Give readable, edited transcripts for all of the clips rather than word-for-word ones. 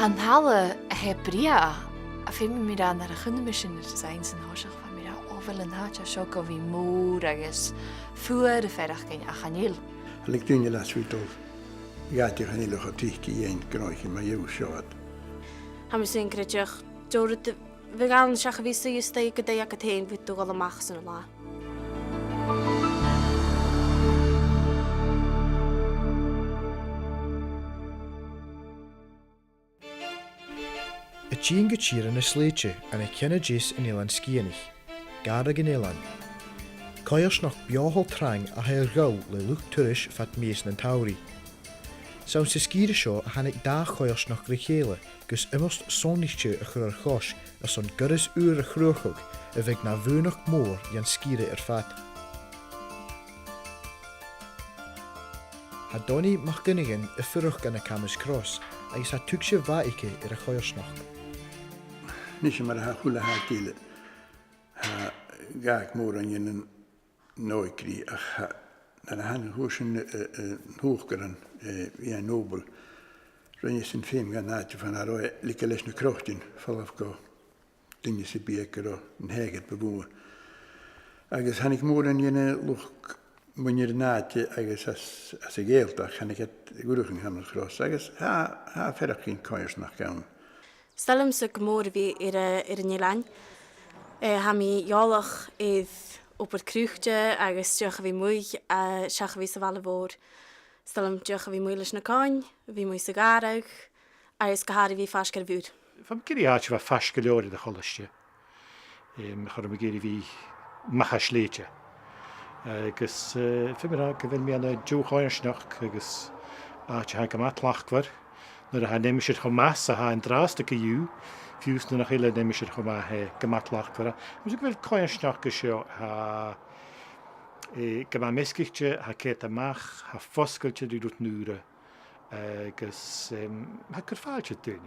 Han halle hebria a fi mi an ar a chunne sin sein san hoiseach fan mi ofil an hat seo go bhí mór agus fuair a ferach cin a chaníl. Lig dúine le sútó gaiti chanílech a tíci dhéin gnáichi ma dhéú seoad. Ha mi sy'n gredioch, dwrdd fe gan siach a fi sy'n ystau gyda ac at hyn fydd dwi'n mach sy'n yma. Y tîn gytîr yn y sleitio yn y cynna jys yn eilan sgianich, garag yn eilan. Coios noch biohol trang a hael gaw le lwch tyrish fat mis yn tawri. Sawn sy'n sgir sio a hannig da coios noch greichele, gys ymost sonnichtio y chwyr chos a son gyrrys ŵr y chrwchog y feg na fwynach môr jan sgire fat. Ha doni mach gynnigen y ffyrwch gan y camus cross a is ha tugsio fa ike y coios noch. Nisje maar ha hula ha kile. Ha gaak môr an jen noikri ach ha na han húsin húchgaran ja nobel. Rönni sin fim gan nati fan a roi like leis na krochtin fallaf go dinge si bieker o en heget beboer. Agus hannig môr an jen luch munir nati agus as a geeltach hannig het guruching hamels gros. Agus ha ferach in koiers nach gaun. Stelum sy'n gymor fi i'r nilan. Ha mi iolach idd op het krwchtje, agos diolch fi mwy, a siach fi sy'n fal y fôr. Stelum diolch fi mwy leis na cain, fi mwy sy'n garag, a ys gahari fi ffasgar fwyd. Fam giri aach fa ffasgar o'r ydych olysio. Chor mi giri fi machas leitio. Agos ffimir a gyfel mi anna diwch oersnach, agos aach ha gymatlach gwar. Nid ha nemisir chomas a ha yn drast ac yw, fiws na chile nemisir choma he gymatlach gwara. Mwys ag fel coen snach gysio ha gyma mesgich ha cet amach, ha fosgol di rwt nŵra, agos ha cyrfal dyn.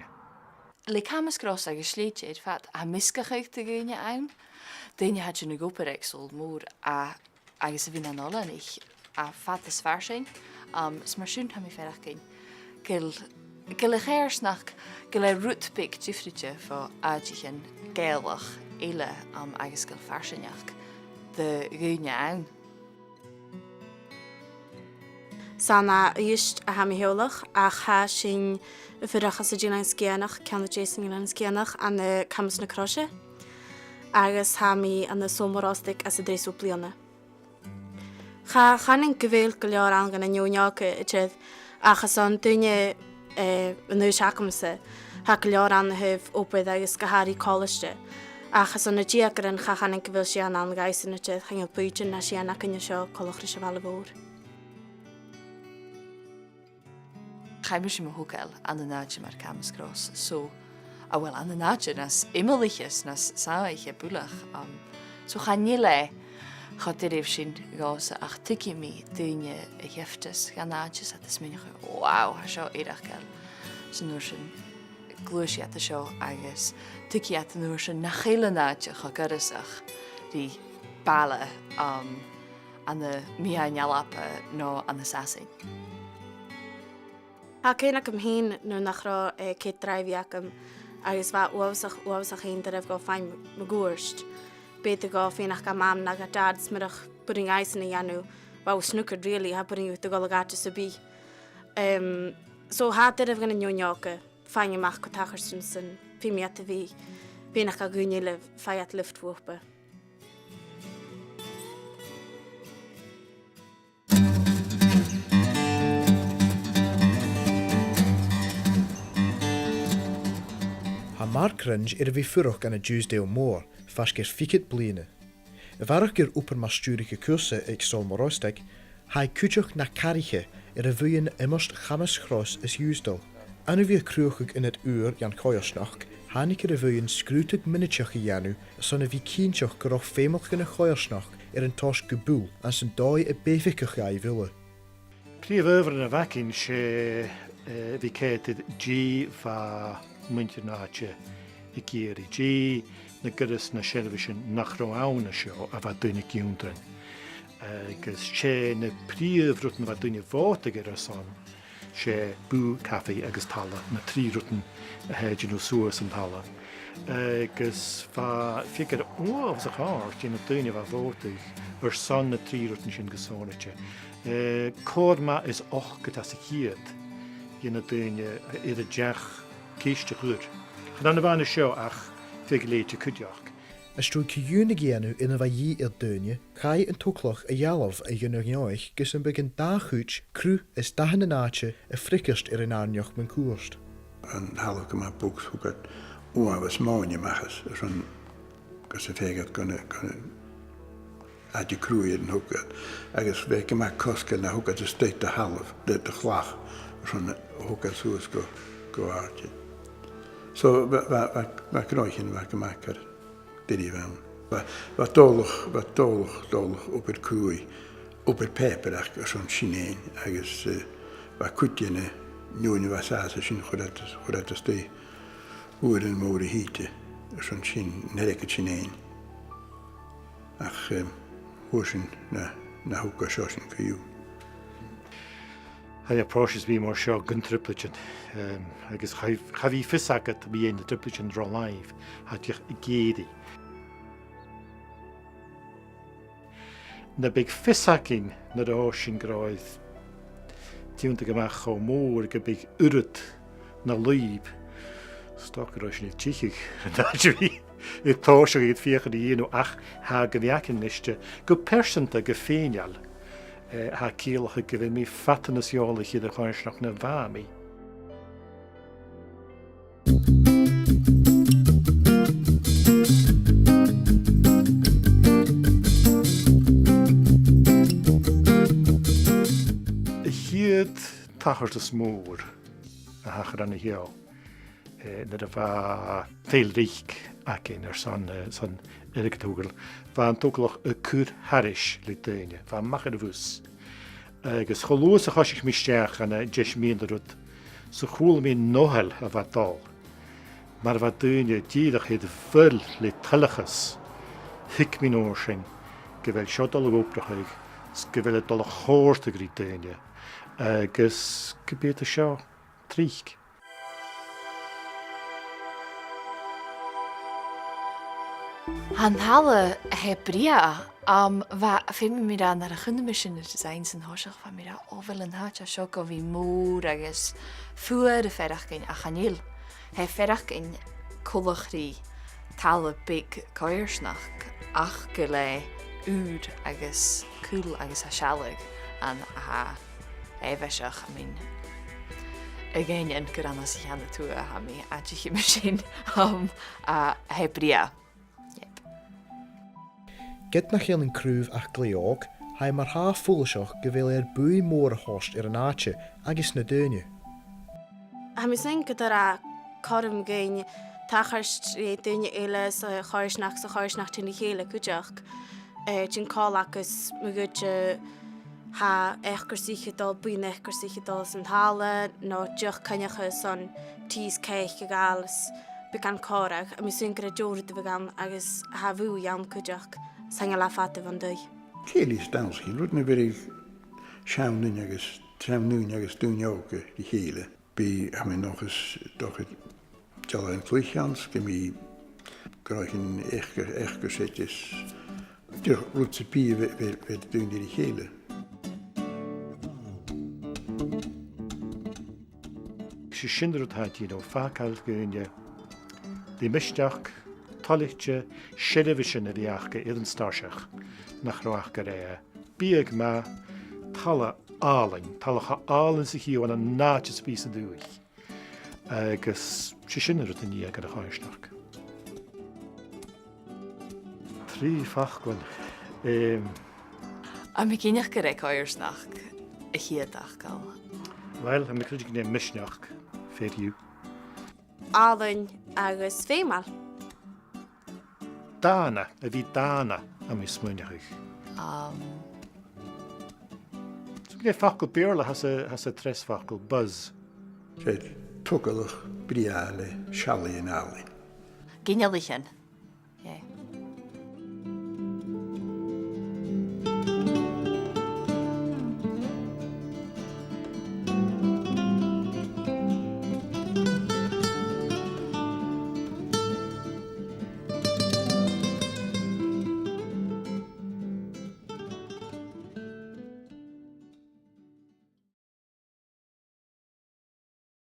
Le camus gros agus sleitje fat a misgach eich te gynne ein. Dyn had je nu goper exol môr a agus a fin an olla nich a fat is farsin. Smar sy'n ha mi ferach gyn. Gyle chairsnach, gyle roetpik jifritje voor uitjichen geilach ele agus gil farsinach de gynne aan. Sana just a ha mi heolach, a cha sy'n fyrach as y dyn sgianach, can y Jason yn sgianach an y camus na crosje. Agus ha mi an y somorostig as y dres o bliana. Cha ni'n gyfeil gylior an gan y niwniog y trydd, achos o'n dynnu yn yw'r siacamse, ha gylior an hyf obydd agos gahari colysde. Achos o'n y diagr yn chachan yn gyfil sian an gais yn y trydd, changil bwydyn na sian ac yn ysio colwch rysio fel y fôr. Chaimer sy'n mwhwgel an y nadje mar camus gros. So, a wel an y nadje nas imeliches nas saweich e bwlach. So chanile, Chod i'r sy'n gos ach tygi mi dynnu y heftes gan nadjes at ysmynach wow, ha sio eirach gael. Sy'n nhw'r sy'n glwysi at y sio agos tygi at nhw'r sy'n nachil y nadje cho gyrysach di bala an y mia'n ialapa no an y sasyn. Ha cyn ac hyn nhw'n nachro cyd draifi ac agos fa uawsach hyn dyref go ffain magwrst. Beth go fi'n ac am mam nag a dad smyrach bwring ais yn ei anw. Waw snwcr really ha bwring yw dygol ag atis y bi. So ha dyref gan y nionioga. Fain ymach cwtachar sy'n fi mi at y fi. Fi'n ac a gwynil ffai at lyft fwchba. Ha mar cringe fi ffyrwch gan y Tuesday o môr, fas gyr ficit blina. Y farach gyr wper mas stúrich y cwrsa eich sol morosteg, hae cwtioch na cariche y fwyn ymost chamas chros ys iwsdol. Anu fi y crwchig yn et ŵr jan choiosnach, hanig y fwyn sgrwtig minitioch i janu, son y fi cynsioch gyroch ffeimolch yn y choiosnach yn tos gwbwl, as yn doi y beficach ai fyla. Prif over yn y facin se fi ceted G fa mwyntir na atje i giri. G na gyrys na shelvishin nach ro awn sio a fa dwynig iwndren. Gys se na prif rwt na fa dwynig fod y gyrys on. sé bú café agus talla na trí rutan a héidir nó suas an talla. Agus figur óh sa cháir tí na duine bh bhótaigh son na trí rutan sin gosónaite. Códma is och go as a chiad na duine iad a deach cíiste chuúr. Gan na bhana seo ach figur léite cuideach. Is trwy cyúna géanú ina bheith dhí ar duine, cai an tóclach a dhealamh a dionach neoich gus an begin dáchút crú is dahan na náte a fricast ar an arneoch man cuast. An halach go mar búgs húgad uafas máine machas, gus a fégad gona adi crúir an húgad, agus bheith go mar coscail na húgad a steit a halaf, de chlach, rhan húgad súas go áte. So, mae gnoichin mae gymacar dyri fewn. Mae dolwch o'r cwy, o'r peper ac o'n sinein, agos mae cwtiau na niwn i fa sas a sy'n chwrdd ystau hwyr yn mwr i hyti, o'n sy'n nereg y sinein. Ach hwyr sy'n na hwg o sio sy'n cwyw. Hij approaches wie maar zo gun trippeltje. Agus ga wie vissaket wie in de trippeltje draw live. Had je gedi. Na big vissakking na de ocean groeit. Tiunte gemaakt go moor ge big urut na lieb. Stokker als je niet tjichig. Dat je wie. Het toosje het vier die no ach ha gewerken nischte. Go persente gefeenjal. Ha kielge gewin mi fattenes jolige de gewoon nog na wami. Hier tachert de smoor. Hacher dan hier. Dat was veel rijk akin er son Erik Togel. Van toch een kur harish litene. Van mag de vus. Gus geloos als ik mich sterk en jesh minder zo cool me nohel wat al. Maar wat doen je diedig het veel littelliges. Hik min oorsing. Gewel shot al opdracht. Gewel het al hoorste gritene. Gus gebeurt de show triek. Han halle hebria va film mi da na gunde mission te zijn zijn horsig van mi da ovel en hatja shoko vi moer agus fuer de verdag in achanil. Hij verdag in kologri tale big koersnach ach gele ud agus cool agus hashalig an ha eveshach min. Again en kurana sich aan de toe ha mi atje machine hebria. Get nach heel een krúf ach gleog, hij maar ha fullesoch gewil bui mór host an áte agus na duine. Ha mi sin go a chom géin tacharst duine eile sa choirsnach tunna chéile goideach. Tin cá agus mu gote ha echgur sichedal buin echgur sichedal san hále nó deoch cannecha son tís céich go gálas be gan córach a mi sin go a dúir de gan agus ha bhú jam goideach. Sang la fate van dui. Keli stanski, rút na verig sjámnin agus dúnjóke die hele. Bi ha mi nog eens doch het tjalla en vliegans, ke mi gráchin echker setjes. Tjur rút se pie ved dún die hele. Se sinderut hat je no fakal geunje. Die misjach Tallichtje shedevischen de jaarke in starsach nach roachgeree. Bieg ma talle alen zich hier aan een naadje spiezen doe ik. Gus shinner het in je de huisnak. Drie fachkwan. Am ik niet gerek huisnak. Hier dagkal. Wel, am ik neem misnach. Voor you. Alen agus fémal. Dana, a wie Dana am is smuinnig. So ge fakkel beerle has a tres fakkel buzz. Zet tokelach briale, shalli en ali. Ginjalichen. Ja.